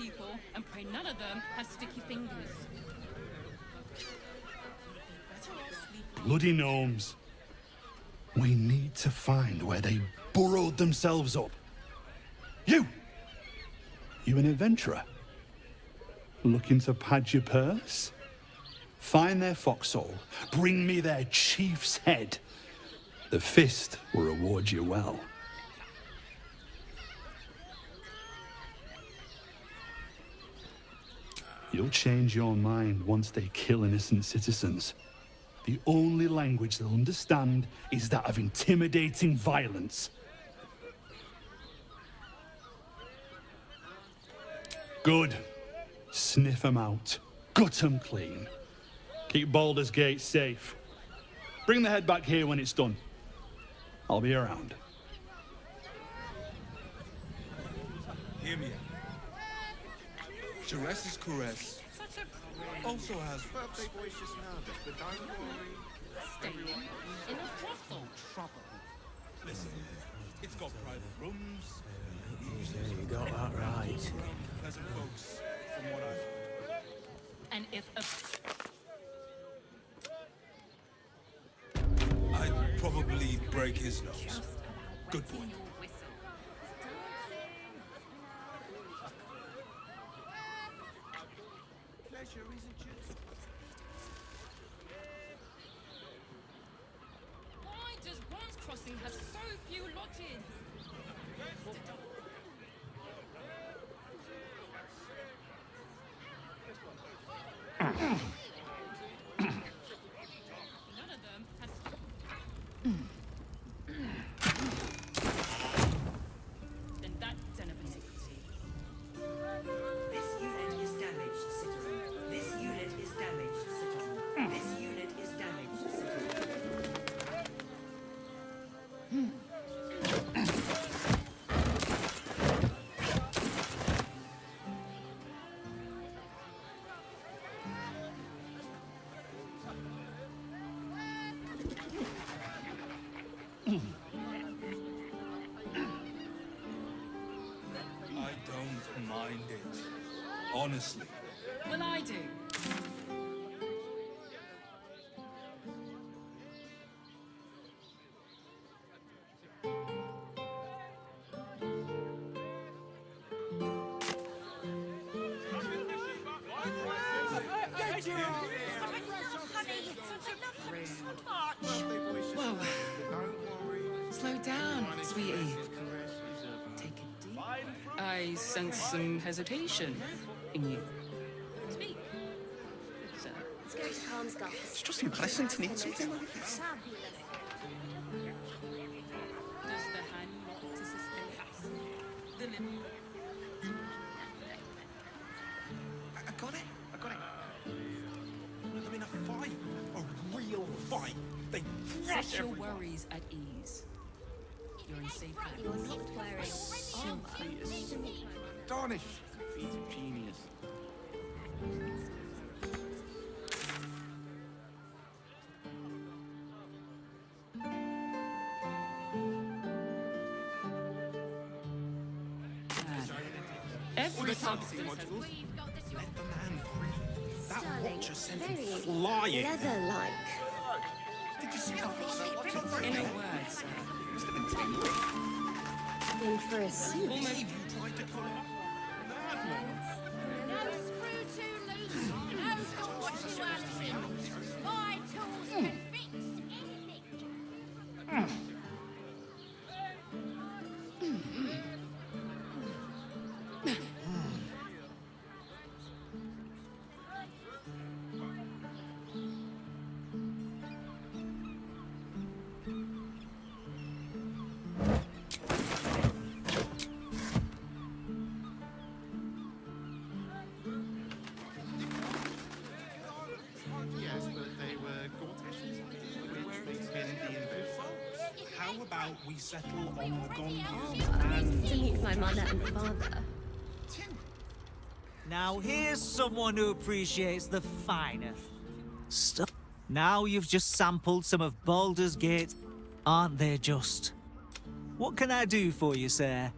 people and pray none of them have sticky fingers. Bloody gnomes. We need to find where they burrowed themselves up. You! You an adventurer? Looking to pad your purse? Find their foxhole. Bring me their chief's head. The fist will reward you well. You'll change your mind once they kill innocent citizens. The only language they'll understand is that of intimidating violence. Good. Sniff 'em out. Gut 'em clean. Keep Baldur's Gate safe. Bring the head back here when it's done. I'll be around. Hear me out. Jares's caress also has Birthday boy's just nervous, but don't worry. Staying in a brothel. trouble. Listen, it's got private rooms. You got that right. Pleasant folks, from what I've heard. And if a I'd probably break his nose. Good point. Pleasure isn't just... why does Bronze Crossing have so few lodges? None of them has. Then that den of iniquity. This unit is damaged, citizen. This unit is damaged, citizen. This unit is damaged, citizen. I don't mind it. Honestly. Well, I do. Birthday boy's just Whoa. nervous, but don't worry. Slow down, sweetie. His caress is a... Take it deep. I sense some hesitation in you. Speak. So, Let's go to Calmsgulf. It's just impressive to need something like this. does the hand not to sustain us? The limb. I got it. I got it. I'm in a fight. A real fight. They crush Set your everyone. worries at ease. You're in safe hands. You're not wearing armor. Darnish. Feet of genius. Every substance has Let the man breathe. That Sterling, watcher sent him very flying. leather-like. Did you see how fast in a word, sir. In for a suit. Almost you tried to call him? No screw too loose, no punctuality. My tools can fix anything. Yes, but they were Gortish's which makes him the inventor. How about we settle on the Gondian To meet my mother and father. Now here's someone who appreciates the finer stuff. Now you've just sampled some of Baldur's Gate. Aren't they just? What can I do for you, sir?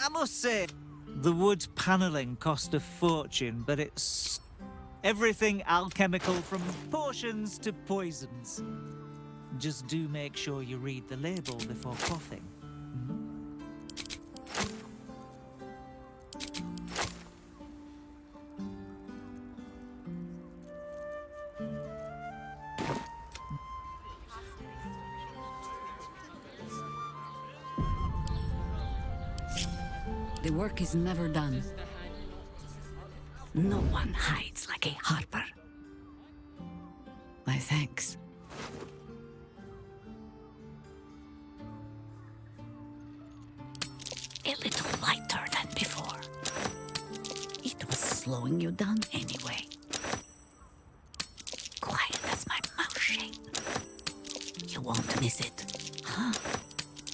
I must say, The wood paneling cost a fortune, but it's everything alchemical from potions to poisons. Just do make sure you read the label before quaffing. The work is never done. No one hides like a harper. My thanks. A little lighter than before. It was slowing you down anyway. Quiet as my mouse shape. You won't miss it. Huh?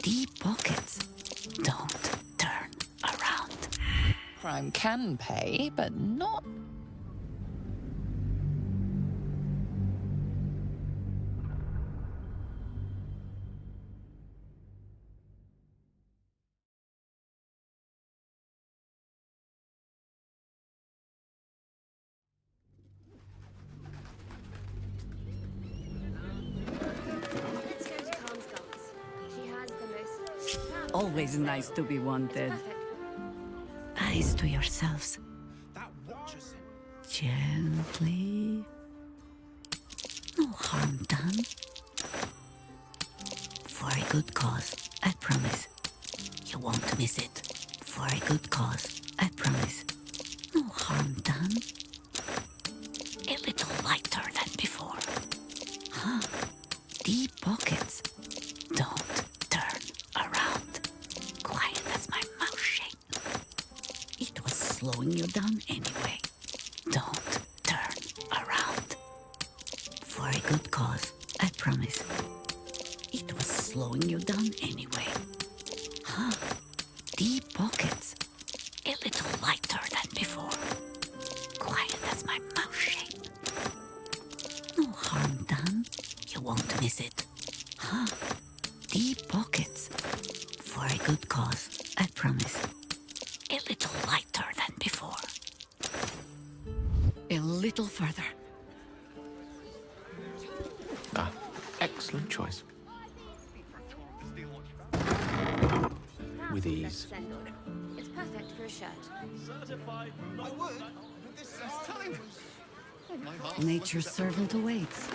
Deep pockets. Don't turn around. Crime can pay, but not. Let's go to Karmsgard's. She has the most. Always nice to be wanted. Perfect. Eyes to yourselves. That watcher said. Gently. No harm done. For a good cause, I promise. You won't miss it. For a good cause, I promise. No harm done. A little lighter than before. Huh? Deep pockets. Don't turn around. Quiet as my mouse shape. It was slowing you down anyway. Don't turn around. For a good cause, I promise. It was slowing you down anyway. Huh? Deep pockets. A little lighter than before. Quiet as my mouse shape. No harm done. You won't miss it. Huh? Deep pockets. For a good cause, I promise. A little lighter than before. A little further. Ah, excellent choice. With ease. It's perfect for a shirt. I would, but this is time. Nature's servant awaits.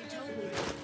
You told me that.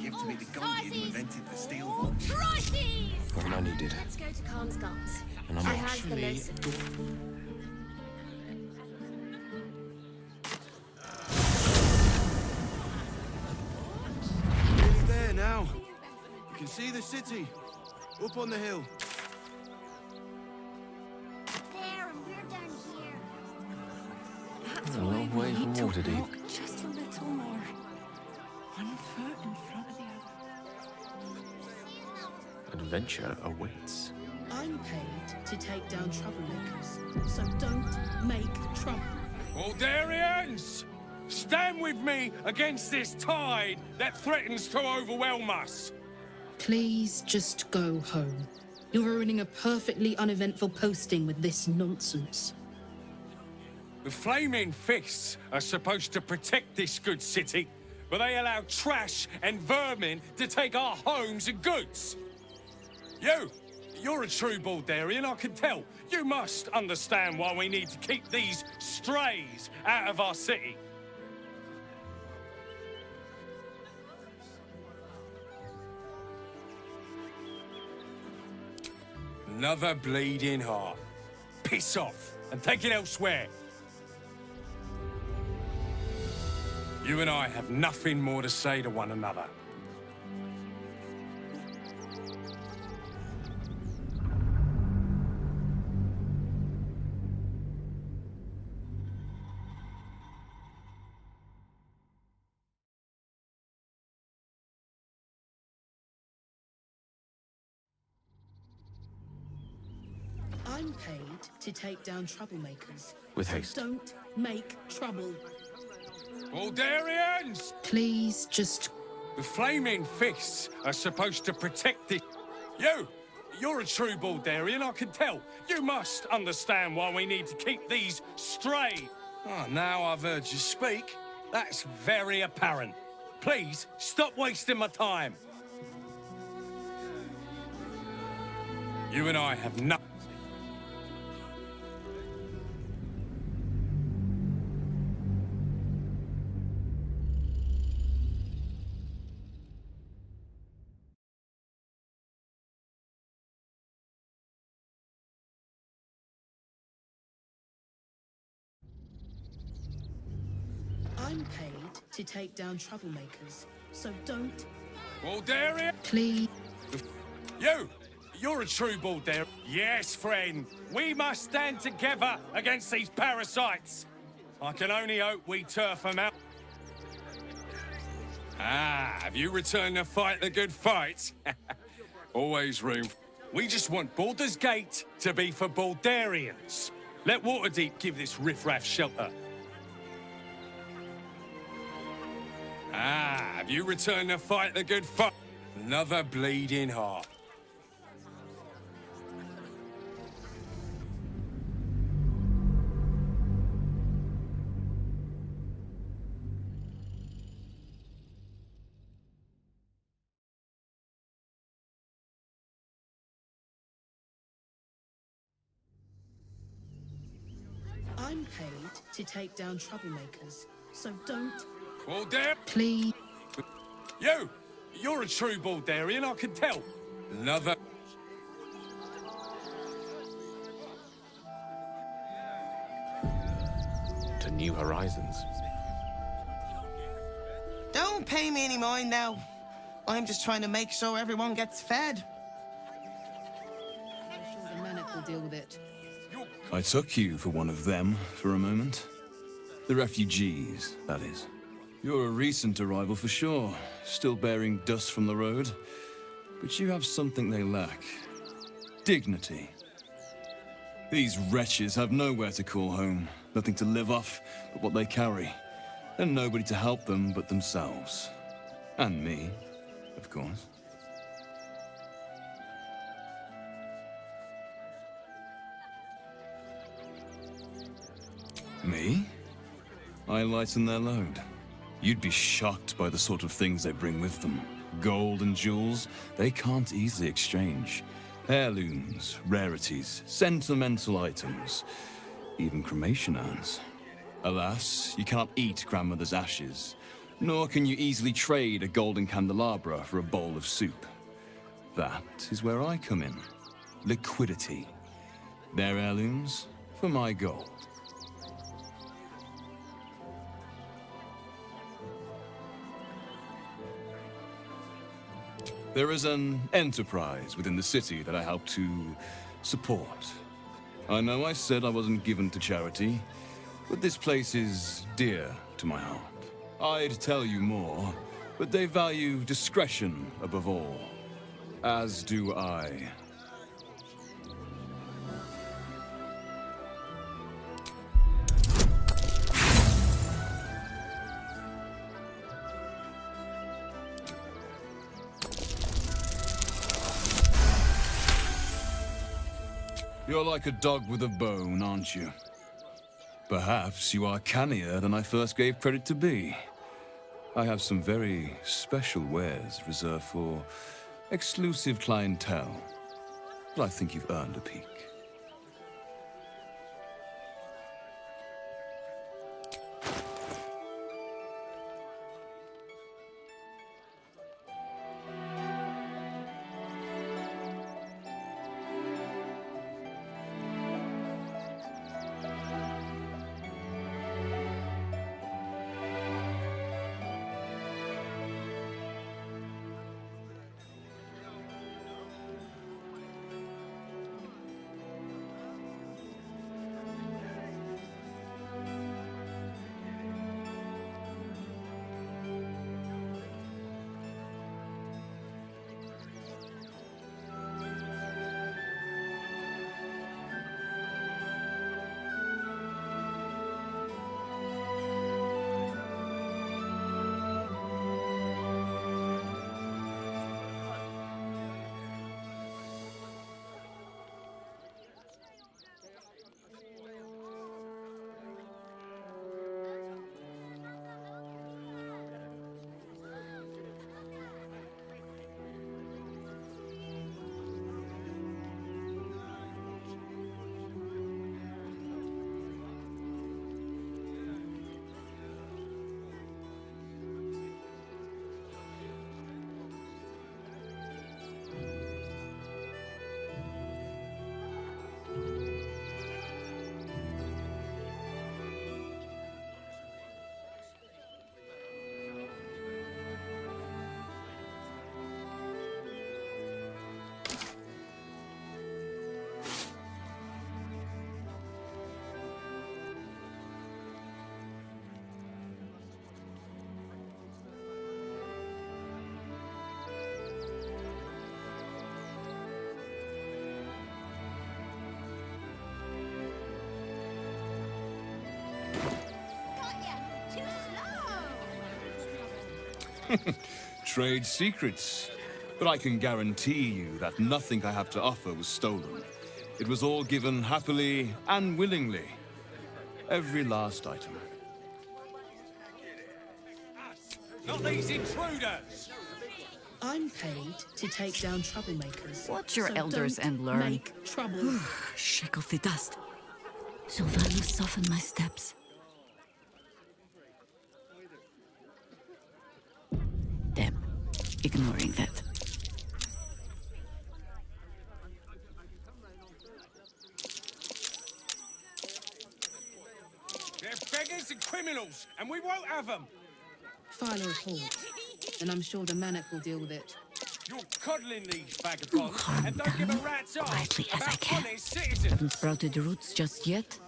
Give to me the guy who invented the steel watch. Prices! What I needed. Let's go to Karmsgard's. And I'm She has the actually... most. Nearly there now. You can see the city. Up on the hill. There, and we're down here. That's A long way from Waterdeep. walk just a little more. One foot in front of the other. Adventure awaits. I'm paid to take down troublemakers, so don't make trouble. Baldurians! Stand with me against this tide that threatens to overwhelm us! Please just go home. You're ruining a perfectly uneventful posting with this nonsense. The Flaming Fists are supposed to protect this good city, but they allow trash and vermin to take our homes and goods. you're a true Baldurian, I can tell. You must understand why we need to keep these strays out of our city. Another bleeding heart. Piss off and take it elsewhere. You and I have nothing more to say to one another. I'm paid to take down troublemakers. With So haste. don't make trouble. Baldurians! Please, just... The flaming fists are supposed to protect it. You're a true Baldurian, I can tell. You must understand why we need to keep these straight. Oh, now I've heard you speak. That's very apparent. Please, stop wasting my time. You and I have no... I'm paid to take down troublemakers. So don't... Baldurian? Please... You're a true Baldur. Yes, friend. We must stand together against these parasites. I can only hope we turf them out. Ah, have you returned to fight the good fight? Always room. We just want Baldur's Gate to be for Baldurians. Let Waterdeep give this riffraff shelter. Ah, have you returned to fight the good fight? Another bleeding heart. I'm paid to take down troublemakers. So don't... Baldur? Please... You're a true Baldurian, I can tell. Another... To new horizons. Don't pay me any mind now. I'm just trying to make sure everyone gets fed. I'm sure the Manic will deal with it. I took you for one of them for a moment. The refugees, that is. You're a recent arrival for sure, still bearing dust from the road. But you have something they lack. Dignity. These wretches have nowhere to call home, nothing to live off but what they carry, and nobody to help them but themselves. And me, of course. Me? I lighten their load. You'd be shocked by the sort of things they bring with them. Gold and jewels, they can't easily exchange. Heirlooms, rarities, sentimental items, even cremation urns. Alas, you cannot eat grandmother's ashes, nor can you easily trade a golden candelabra for a bowl of soup. That is where I come in. Liquidity. Their heirlooms for my gold. There is an enterprise within the city that I help to support. I know I said I wasn't given to charity, but this place is dear to my heart. I'd tell you more, but they value discretion above all. As do I. You're like a dog with a bone, aren't you? Perhaps you are cannier than I first gave credit to be. I have some very special wares reserved for exclusive clientele. but I think you've earned a peek. Trade secrets. But I can guarantee you that nothing I have to offer was stolen. It was all given happily and willingly. Every last item. Not these intruders! I'm paid to take down troublemakers. Watch your so elders don't and learn. Make trouble. Shake off the dust. Sylvanus softened my steps. Them. Ignoring that. They're beggars and criminals, and we won't have them! File a report, and I'm sure the Manic will deal with it. You're coddling these vagabonds, and don't give a rat's ass Quietly as I about can. honest citizens! Haven't sprouted roots just yet.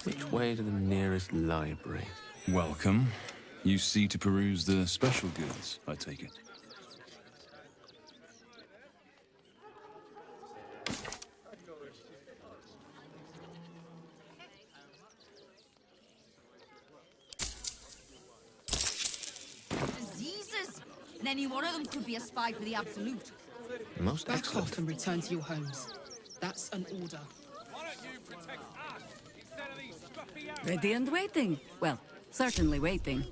Which way to the nearest library? Welcome. You see to peruse the special goods, I take it. Diseases! And any one of them could be a spy for the Absolute. Most Back excellent. off and return to your homes. That's an order. Why don't you protect us instead of these scruffy outlaws? Ready and waiting. Well, certainly waiting.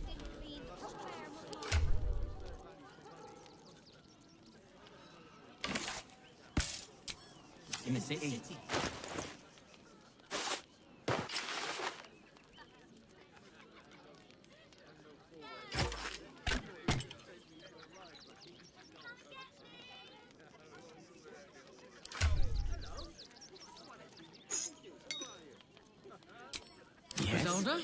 In the city. Zelda?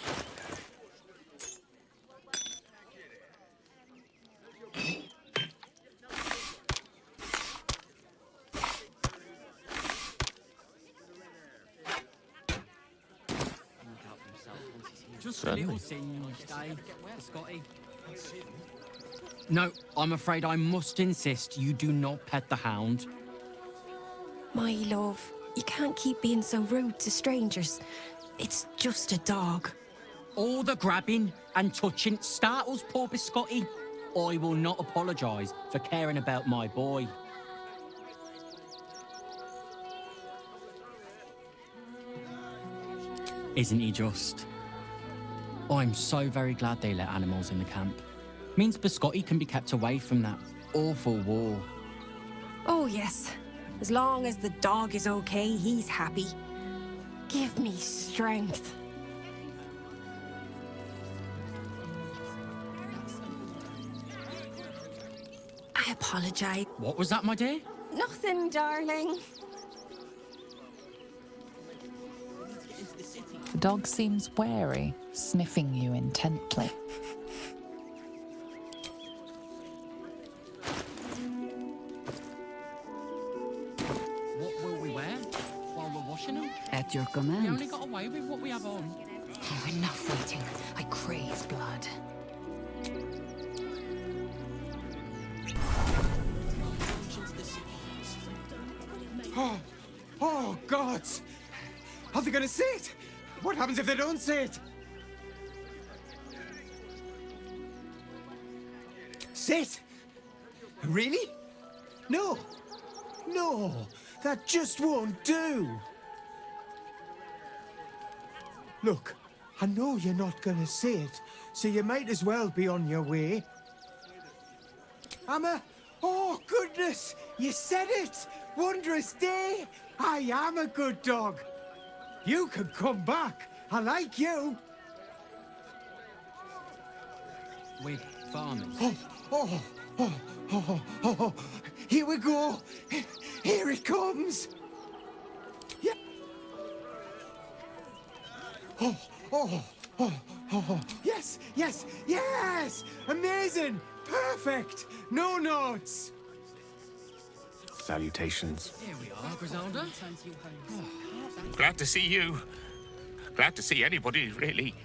Just a Certainly. little singed, eh, Scotty? No, I'm afraid I must insist you do not pet the hound. My love, you can't keep being so rude to strangers. It's just a dog. All the grabbing and touching startles poor Biscotti. I will not apologise for caring about my boy. Isn't he just? I'm so very glad they let animals in the camp. Means Biscotti can be kept away from that awful war. Oh, yes. As long as the dog is okay, he's happy. Give me strength. I apologize. What was that, my dear? Nothing, darling. The dog seems wary, sniffing you intently. What will we wear while we're washing them? At your We command. only got away with what we have on. Oh, enough waiting. I crave blood. Oh, God! Are they gonna see it? What happens if they don't see it? Sit? Really? No. No, that just won't do. Look, I know you're not gonna see it, so you might as well be on your way. Oh, goodness! You said it! Wondrous day! I am a good dog. You can come back. I like you. We're farmers. Oh. Here we go. Here it comes. Yeah. Oh. Yes. Amazing. Perfect. No notes. Salutations. Here we are, Griselda. Glad to see you. Glad to see anybody, really.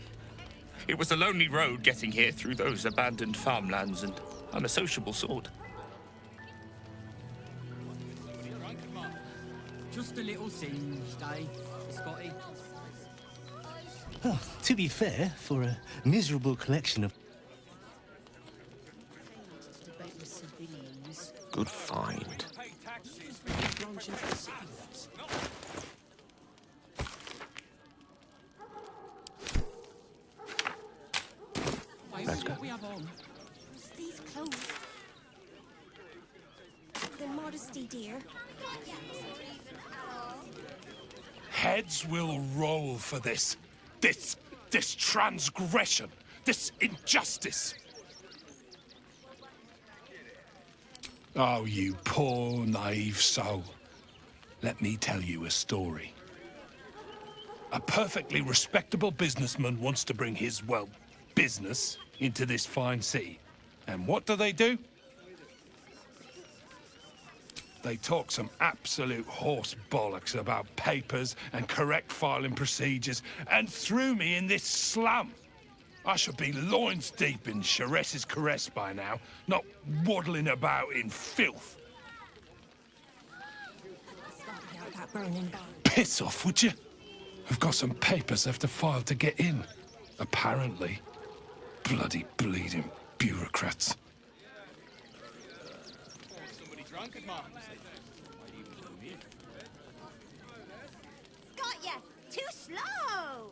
It was a lonely road getting here through those abandoned farmlands, and I'm a sociable sort. Just a little singed, eh, Scotty? Oh, to be fair, for a miserable collection of... Good find. Let's go. What we have on. These clothes. They're modesty, dear. Heads will roll for this. This transgression. This injustice. Oh, you poor, naive soul. Let me tell you a story. A perfectly respectable businessman wants to bring his, well, business into this fine city. And what do? They talk some absolute horse bollocks about papers and correct filing procedures and threw me in this slum. I should be loins deep in Chares's caress by now, not waddling about in filth. Piss off, would you? I've got some papers I have to file to get in. Apparently. Bloody bleeding bureaucrats. Got ya! Too slow!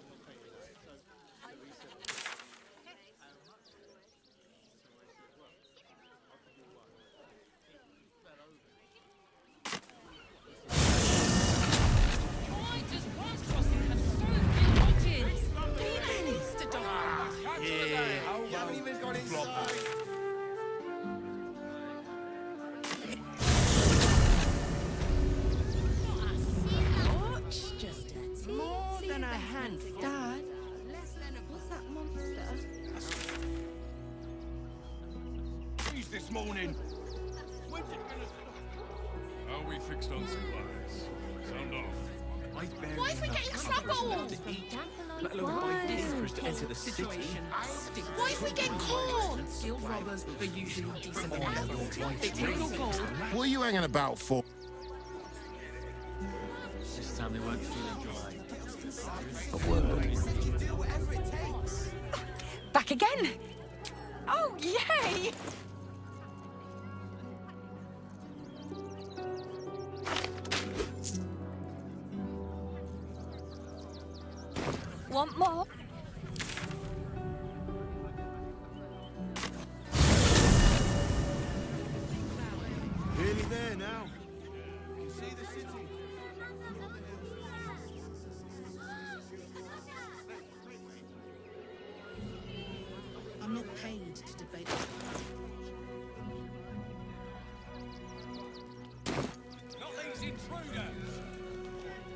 More than a handful. Dad, What's that monster? Who's this morning? Are we fixed on supplies? Sound off. Why is we getting trouble? Let alone buy dinner for us to enter the city. Why is we getting caught? Steel robbers are usually decent enough. What are you hanging about for? This time they weren't feeling dry. A word. back again. Oh, yay! Want more? Nearly there now. You can see the I'm not paid to debate. Not these intruders!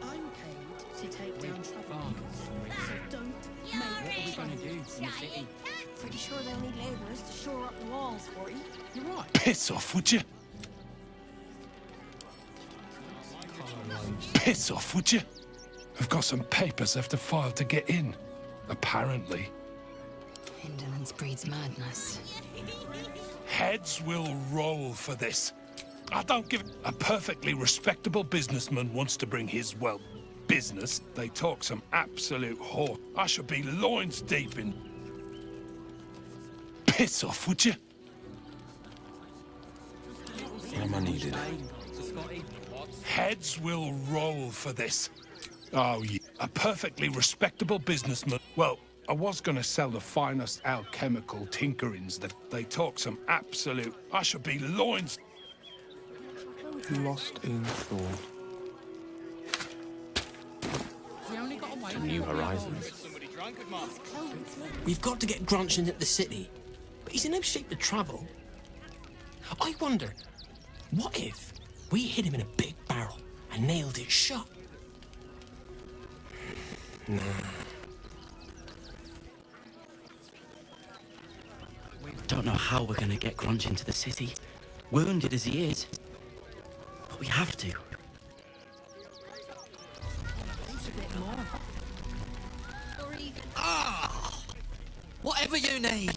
I'm paid to take down troublemakers. So don't make What are we going to do in the city? Pretty sure they'll need labourers to shore up the walls for you. You're right. Piss off, would you? Piss off, would you? I've got some papers I have to file to get in. Apparently. Indolence breeds madness. Heads will roll for this. I don't give a perfectly respectable businessman wants to bring his, well, business. They talk some absolute whore. I should be loins deep in. Piss off, would you? Am I needed? Heads will roll for this. Oh, yeah. A perfectly respectable businessman. Well, I was going to sell the finest alchemical tinkerings that they talk some absolute... I should be loins... Lost in thought. New horizons. We've got to get Grunch into the city, but he's in no shape to travel. I wonder, what if we hid him in a big barrel and nailed it shut? Nah. Don't know how we're gonna get Grunch into the city, wounded as he is. But we have to. Whatever you need,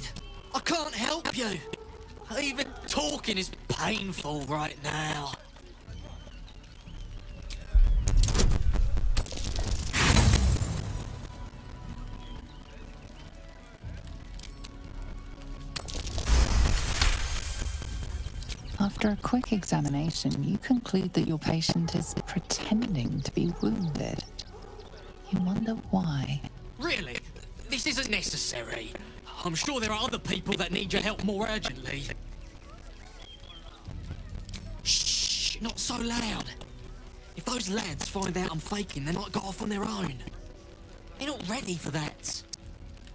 I can't help you. Even talking is painful right now. After a quick examination, you conclude that your patient is pretending to be wounded. You wonder why. Really? This isn't necessary. I'm sure there are other people that need your help more urgently. Shh, not so loud. If those lads find out I'm faking, they might go off on their own. They're not ready for that.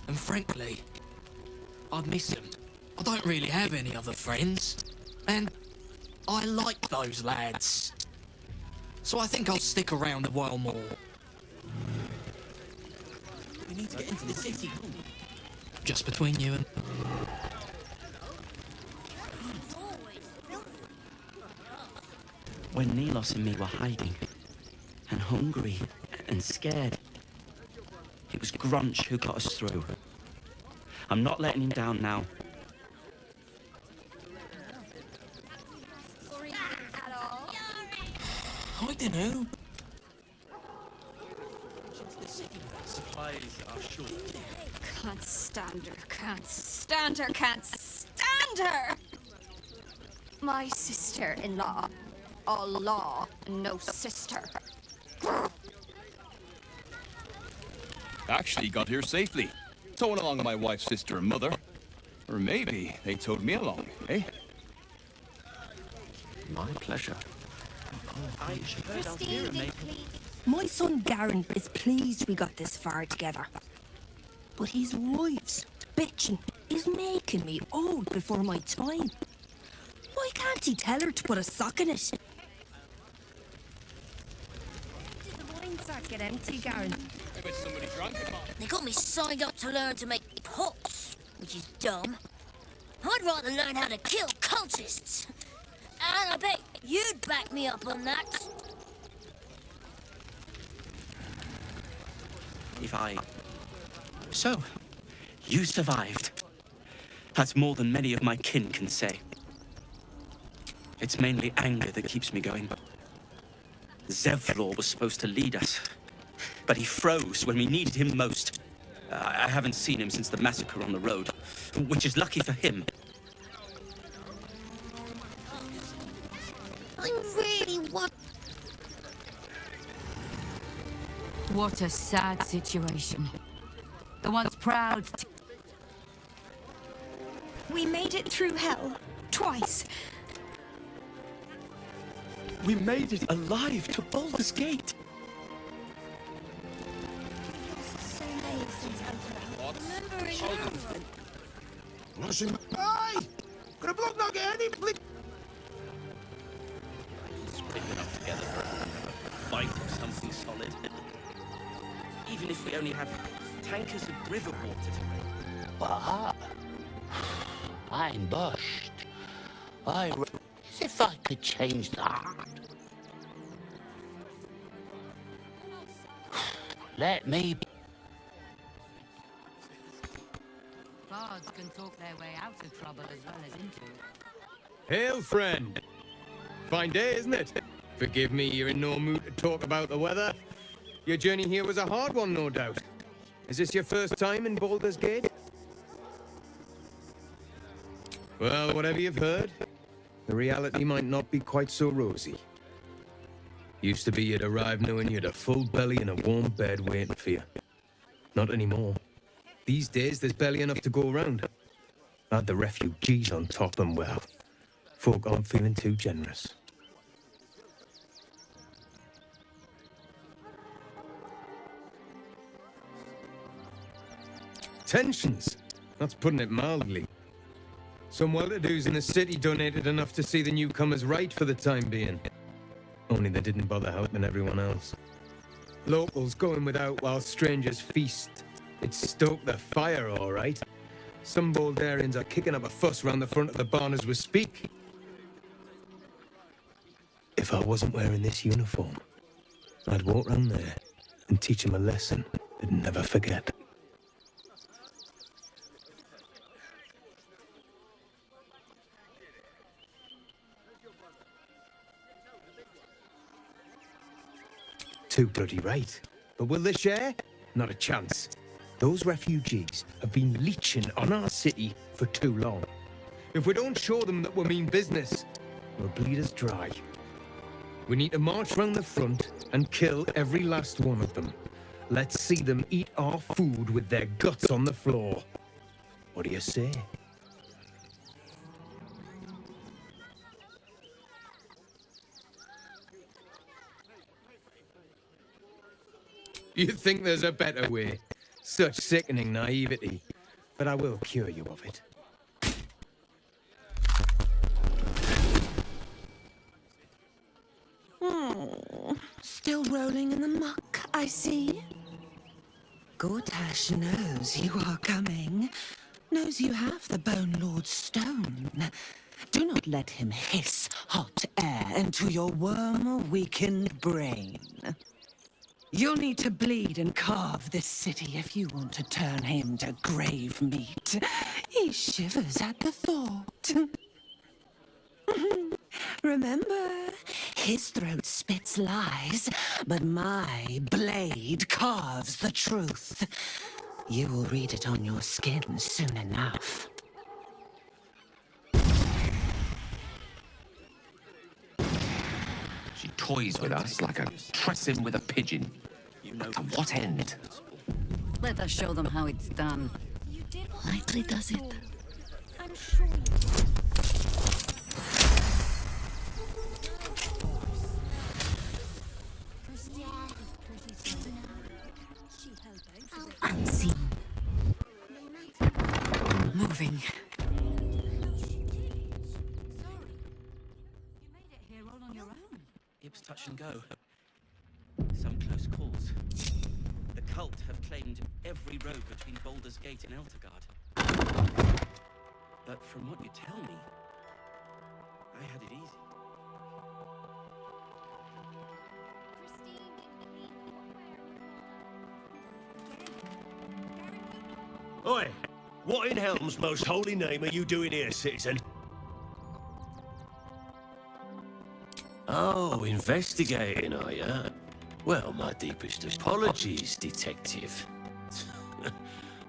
And frankly, I'd miss them. I don't really have any other friends. And I like those lads. So I think I'll stick around a while more. We need to get into the city. Just between you and... When Nilos and me were hiding, and hungry, and scared, it was Grunch who got us through. I'm not letting him down now. I don't know. Supplies are short. Can't stand her, can't stand her, can't stand her! My sister-in-law. All law, no sister. Actually got here safely. Towing along my wife's sister and mother. Or maybe they towed me along, eh? My pleasure. My son Garen is pleased we got this far together. But his wife's bitching is making me old before my time. Why can't he tell her to put a sock in it? Did the wine sack get empty, Garen? They got me signed up to learn to make pots, which is dumb. I'd rather learn how to kill cultists. And I bet you'd back me up on that. If I... So, you survived. That's more than many of my kin can say. It's mainly anger that keeps me going. Zevlor was supposed to lead us, but he froze when we needed him most. I haven't seen him since the massacre on the road, which is lucky for him. I really want... What a sad situation. The once proud... We made it through hell. Twice. We made it alive to Baldur's Gate. Aye! Could a bloke not get any bleep? Scrape it up together for a bite of something solid. Even if we only have tankers of river water to make. But I'm bushed. As if I could change that. Let me be. Bards can talk their way out of trouble as well as into it. Hail, friend. Fine day, isn't it? Forgive me, you're in no mood to talk about the weather. Your journey here was a hard one, no doubt. Is this your first time in Baldur's Gate? Well, whatever you've heard, the reality might not be quite so rosy. Used to be you'd arrive knowing you had a full belly and a warm bed waiting for you. Not anymore. These days, there's barely enough to go around. Add the refugees on top and, well, folk aren't feeling too generous. Tensions. That's putting it mildly. Some well-to-dos in the city donated enough to see the newcomers right for the time being. Only they didn't bother helping everyone else. Locals going without while strangers feast. It stoked the fire, all right. Some Baldurians are kicking up a fuss round the front of the barn as we speak. If I wasn't wearing this uniform, I'd walk round there and teach them a lesson they'd never forget. Too bloody right. But will they share? Not a chance. Those refugees have been leeching on our city for too long. If we don't show them that we mean business, they'll bleed us dry. We need to march round the front and kill every last one of them. Let's see them eat our food with their guts on the floor. What do you say? You think there's a better way? Such sickening naivety. But I will cure you of it. Still rolling in the muck, I see. Gortash knows you are coming. Knows you have the Bone Lord's stone. Do not let him hiss hot air into your worm-weakened brain. You'll need to bleed and carve this city if you want to turn him to grave meat. He shivers at the thought. Remember, his throat spits lies, but my blade carves the truth. You will read it on your skin soon enough. She toys with us like a tressing with a pigeon. To what end? Let us show them how it's done. Lightly does it. I'm sure Unseen. Moving. It's touch and go. Some close calls. The cult have claimed every road between Baldur's Gate and Eltergard. But from what you tell me, I had it easy. Oi! What in Helm's most holy name are you doing here, citizen? Oh, investigating, are you? Well, my deepest apologies, detective.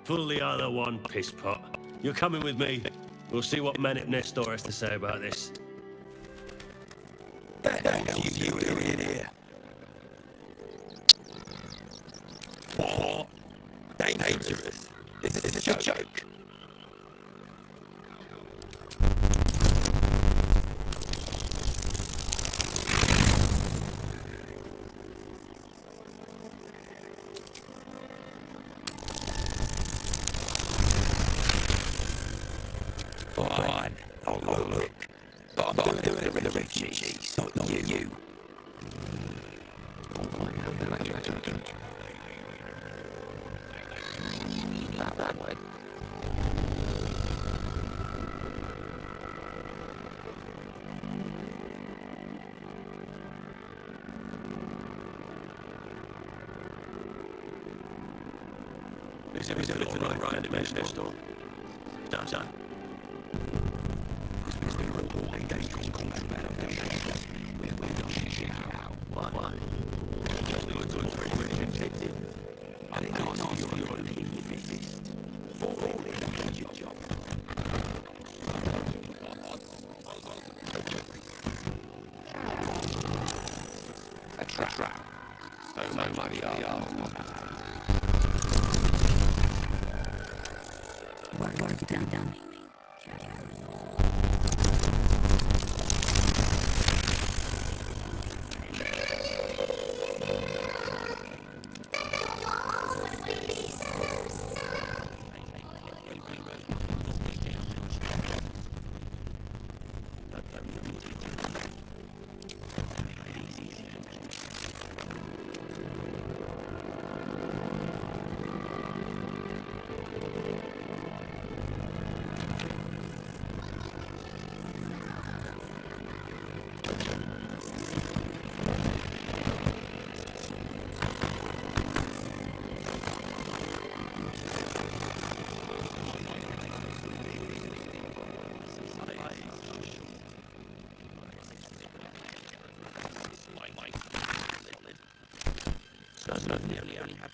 Pull the other one, pisspot. You're coming with me. We'll see what Manip Nestor has to say about this. You doing here? What? Dangerous. This is a joke. Fine, I'll look. But I'm doing it for the refugees, not you. That way. Is everything all right in the store? Done. What? I think you're only in your business. For all in your job. A trap. No money, What have you done? Nearly only have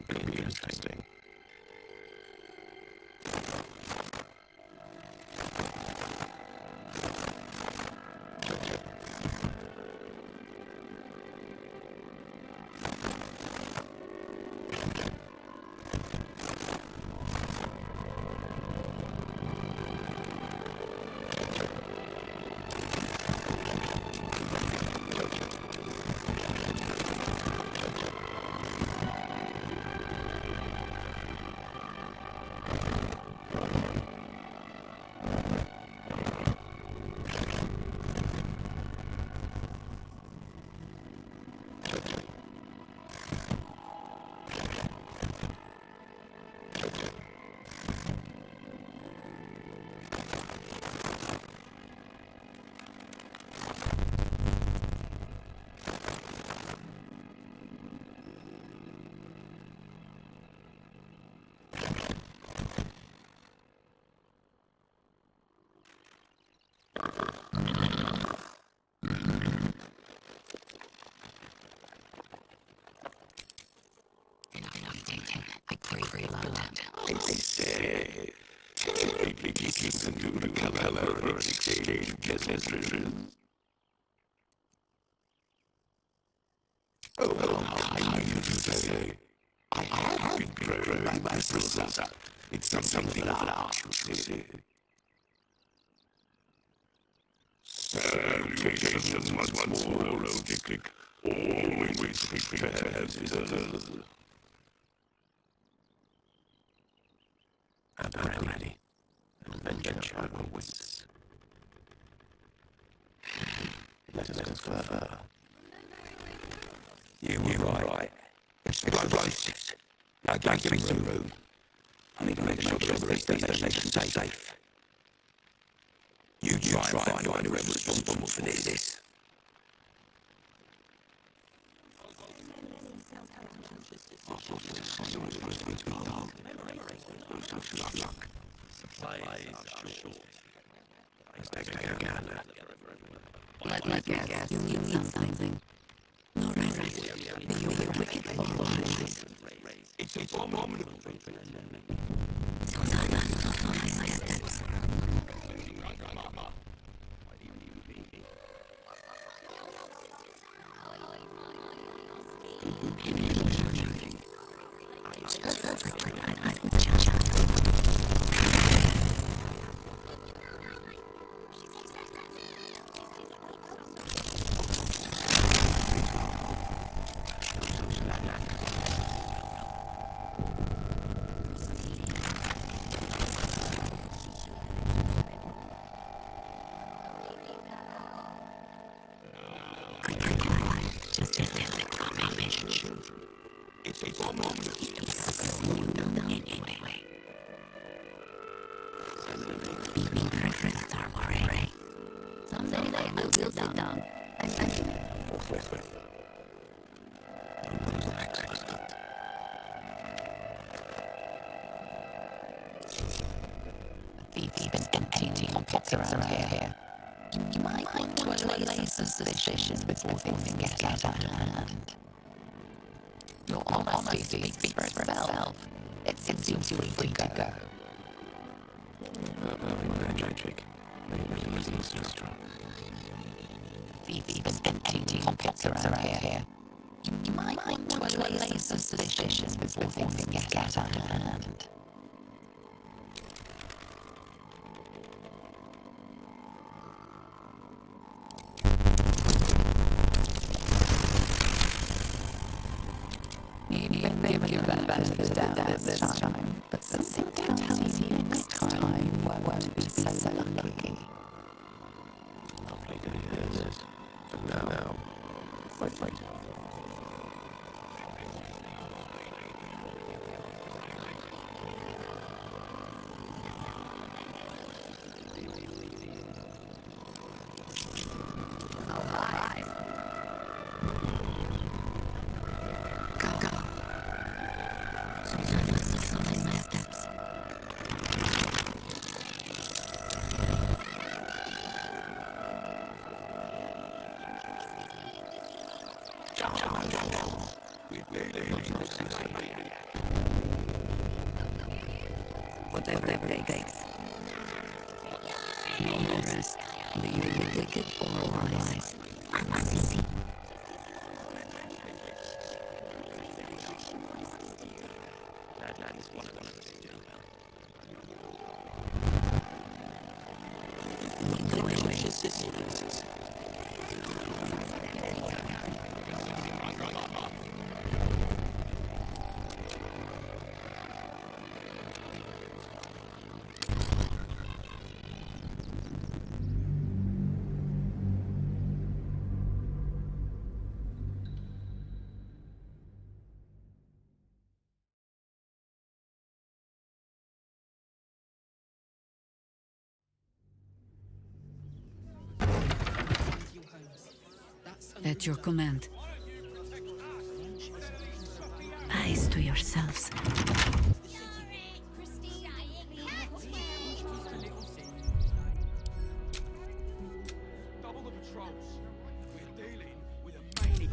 Could be interesting. It's something of an art, you see. Salutations once more, old Dick. Always prepared, visitors. I'm ready. Adventure awaits. Let us further. You were right. Explosives. Now give me some room. I need to make sure the rest of the nation's safe. You try and find whoever's responsible for this. Supplies are short. Let's take a gander. Let me guess, you need something. No reason. You're wicked otherwise. It's a moment. So follow my steps. Anyway. Be perfect, Armory. Someday I will sit down and Thieves been emptying pockets around here. You might want to allay some suspicions before things get out of hand. Your honesty speaks for itself. It seems you're free to go. Magic. Thieves been emptying pockets around here. You might want to allay some suspicions before things get out of hand. You've been given the benefit of the doubt this time, but something tells you next time you won't be so lucky. Lovely day this. For now. Wait. whatever it takes. No rest, be you wicked or wise. I must see. That is what I wanted to do. At your command. Eyes to yourselves. Double the patrols. We're dealing with a maniac.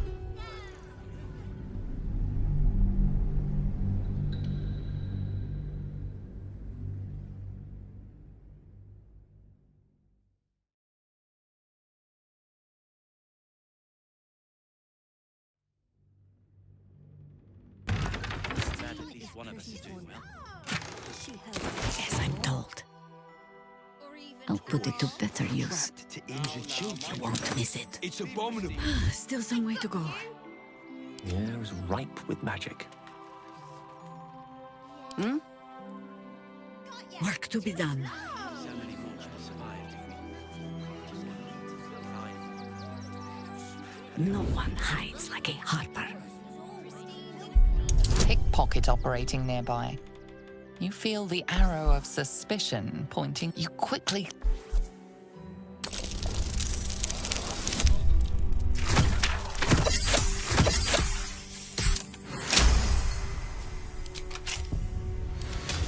Glad at least one of us is doing well. As I'm told. I'll put it to better use. You won't miss it. It's abominable. Still some way to go. The air is ripe with magic. Work to be done. So many more should have survived if we No one hides like a harper. Pickpocket operating nearby. You feel the arrow of suspicion pointing. You quickly...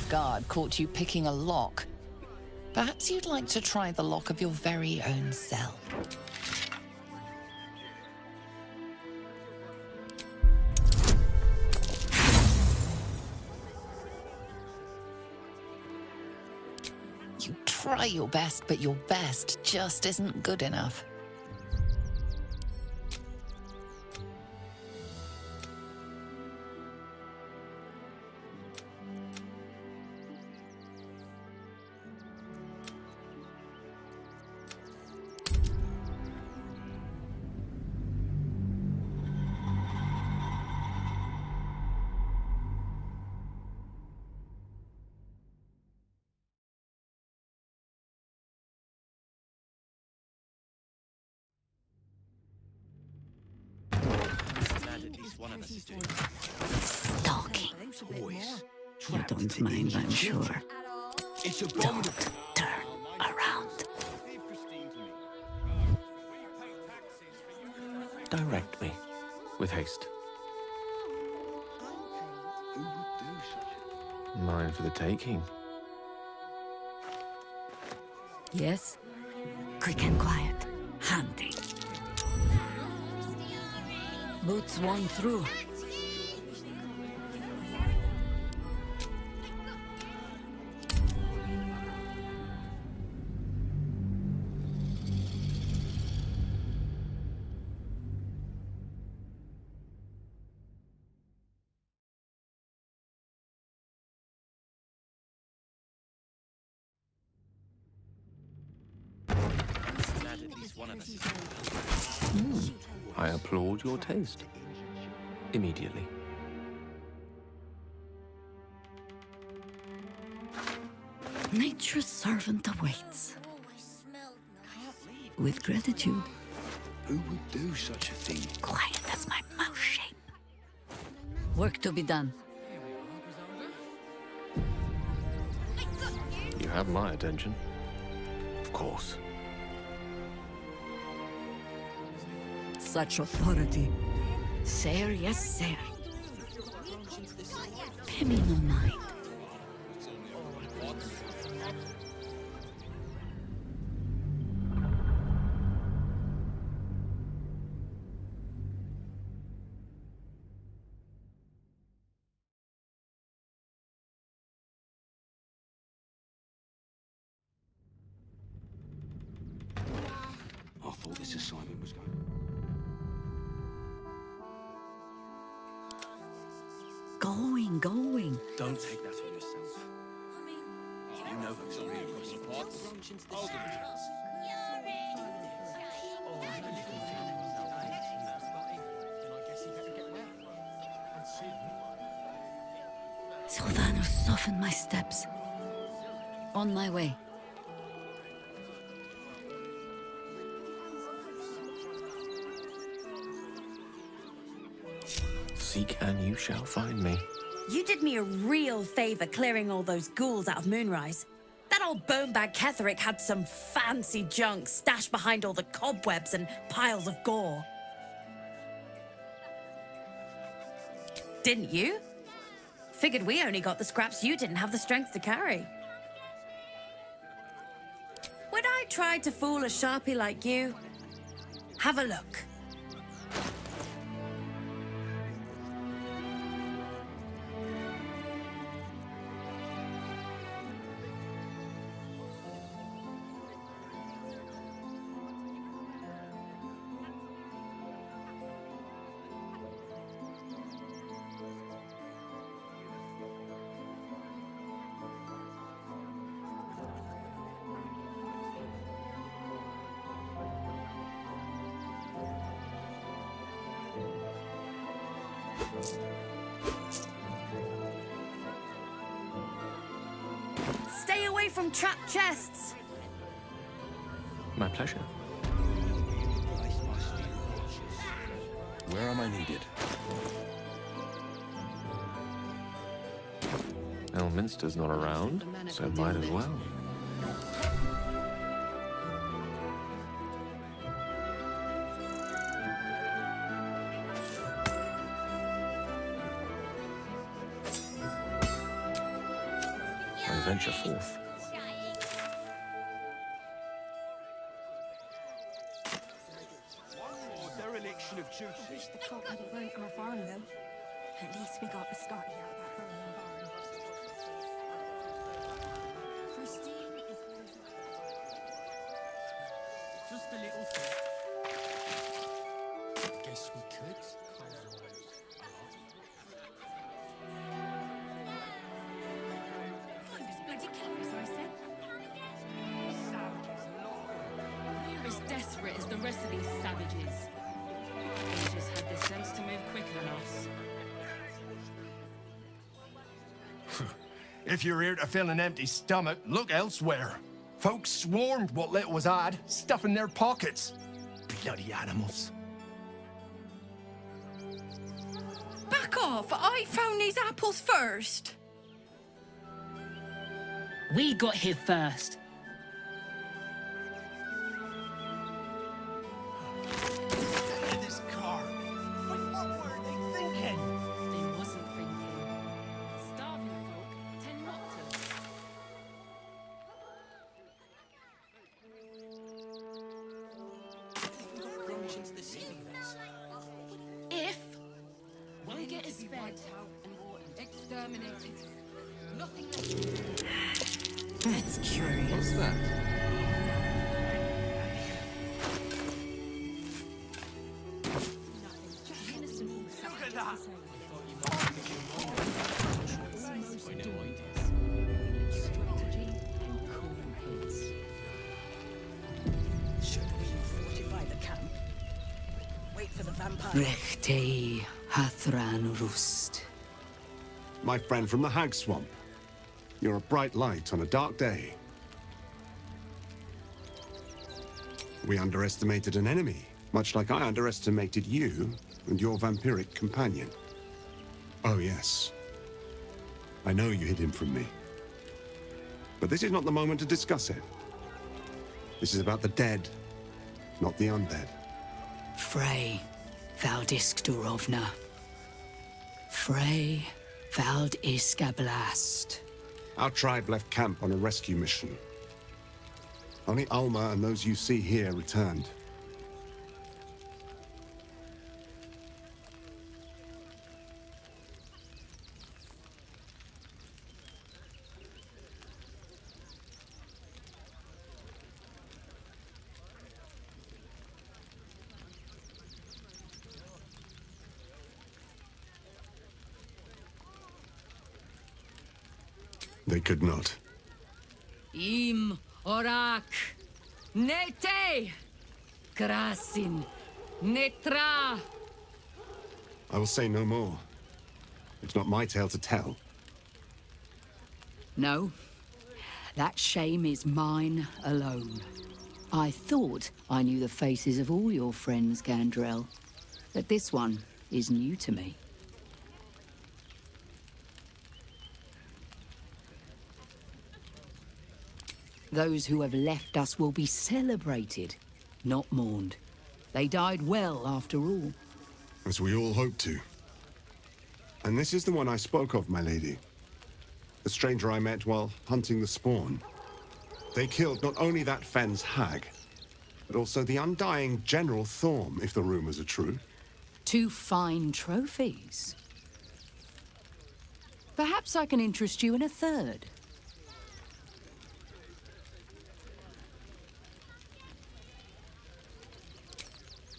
Guard caught you picking a lock. Perhaps you'd like to try the lock of your very own cell. You try your best, but your best just isn't good enough. Talking. You don't mind, I'm sure. Don't turn around. Direct me, with haste. Mine for the taking. Yes? Quick and quiet. Hunting. Boots one through. I applaud your taste. Immediately. Nature's servant awaits. With gratitude. Who would do such a thing? Quiet as my mouse shape. Work to be done. You have my attention. Of course. Such authority. Sir, yes, sir. Pay me no mind. I thought this assignment was going. Going. Don't take that on yourself. You know who's on Sylvanus softened my steps. On my way. Seek and you shall find me. You did me a real favor clearing all those ghouls out of Moonrise. That old bonebag Ketherick had some fancy junk stashed behind all the cobwebs and piles of gore. Didn't you? Figured we only got the scraps you didn't have the strength to carry. Would I try to fool a sharpie like you? Have a look. Stay away from trapped chests. My pleasure. Where am I needed? Elminster's not around, so might as well. I venture forth. Dereliction of duty. I wish the cult hadn't burnt our farm, though. At least we got the start here at that Roman barn. Christine is just a little thing. Guess we could. We're as desperate as the rest of these savages. They just had the sense to move quicker than us. If you're here to fill an empty stomach, look elsewhere. Folks swarmed what little was had, stuffing their pockets. Bloody animals. Back off! I found these apples first. We got here first. This car. What were they thinking? They wasn't thinking. Starving folk tend not to. If one get is fed and watered, exterminated. Nothing That's curious. What's that? Look at that. Should we fortify the camp? Wait for the vampire. Rechte Hathran Rust. My friend from the Hag Swamp. You're a bright light on a dark day. We underestimated an enemy, much like I underestimated you and your vampiric companion. Oh, yes. I know you hid him from me. But this is not the moment to discuss it. This is about the dead, not the undead. Frey Valdiskdurovna. Frey Valdiskablast. Our tribe left camp on a rescue mission. Only Alma and those you see here returned. They could not. Im orak. Nete. Krasin. Netra. I will say no more. It's not my tale to tell. No. That shame is mine alone. I thought I knew the faces of all your friends, Gandrel. But this one is new to me. Those who have left us will be celebrated, not mourned. They died well, after all. As we all hoped to. And this is the one I spoke of, my lady. The stranger I met while hunting the spawn. They killed not only that fen's hag, but also the undying General Thorm, if the rumors are true. 2 fine trophies. Perhaps I can interest you in a third.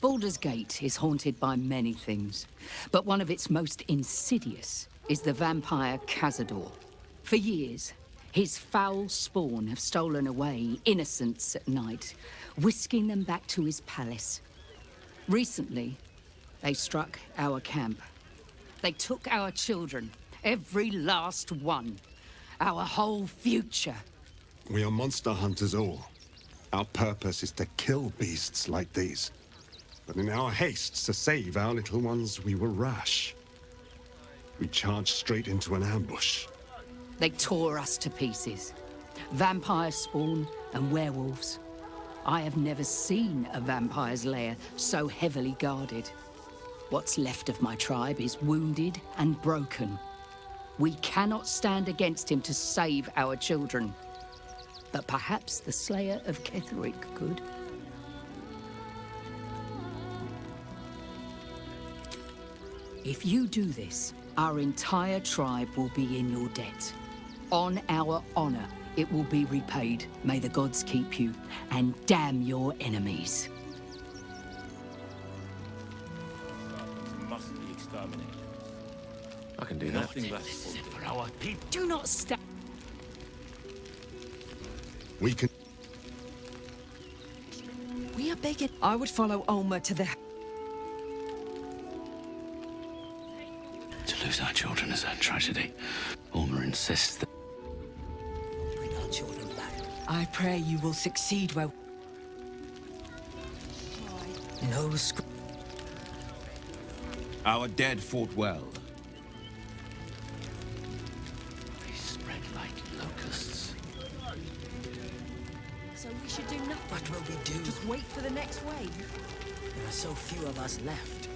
Baldur's Gate is haunted by many things, but one of its most insidious is the vampire Cazador. For years, his foul spawn have stolen away innocents at night, whisking them back to his palace. Recently, they struck our camp. They took our children, every last one, our whole future. We are monster hunters all. Our purpose is to kill beasts like these. But in our haste to save our little ones, we were rash. We charged straight into an ambush. They tore us to pieces. Vampire spawn and werewolves. I have never seen a vampire's lair so heavily guarded. What's left of my tribe is wounded and broken. We cannot stand against him to save our children. But perhaps the Slayer of Ketheric could. If you do this, our entire tribe will be in your debt. On our honor, it will be repaid. May the gods keep you, and damn your enemies. Must be exterminated. I can do that. Nothing less for Our people. Do not stop. We can. We are begging. I would follow Alma to the. To lose our children is a tragedy. Alma insists that... Bring our children back. I pray you will succeed well. No Our dead fought well. like locusts. So we should do nothing. What will we do? Just wait for the next wave. There are so few of us left.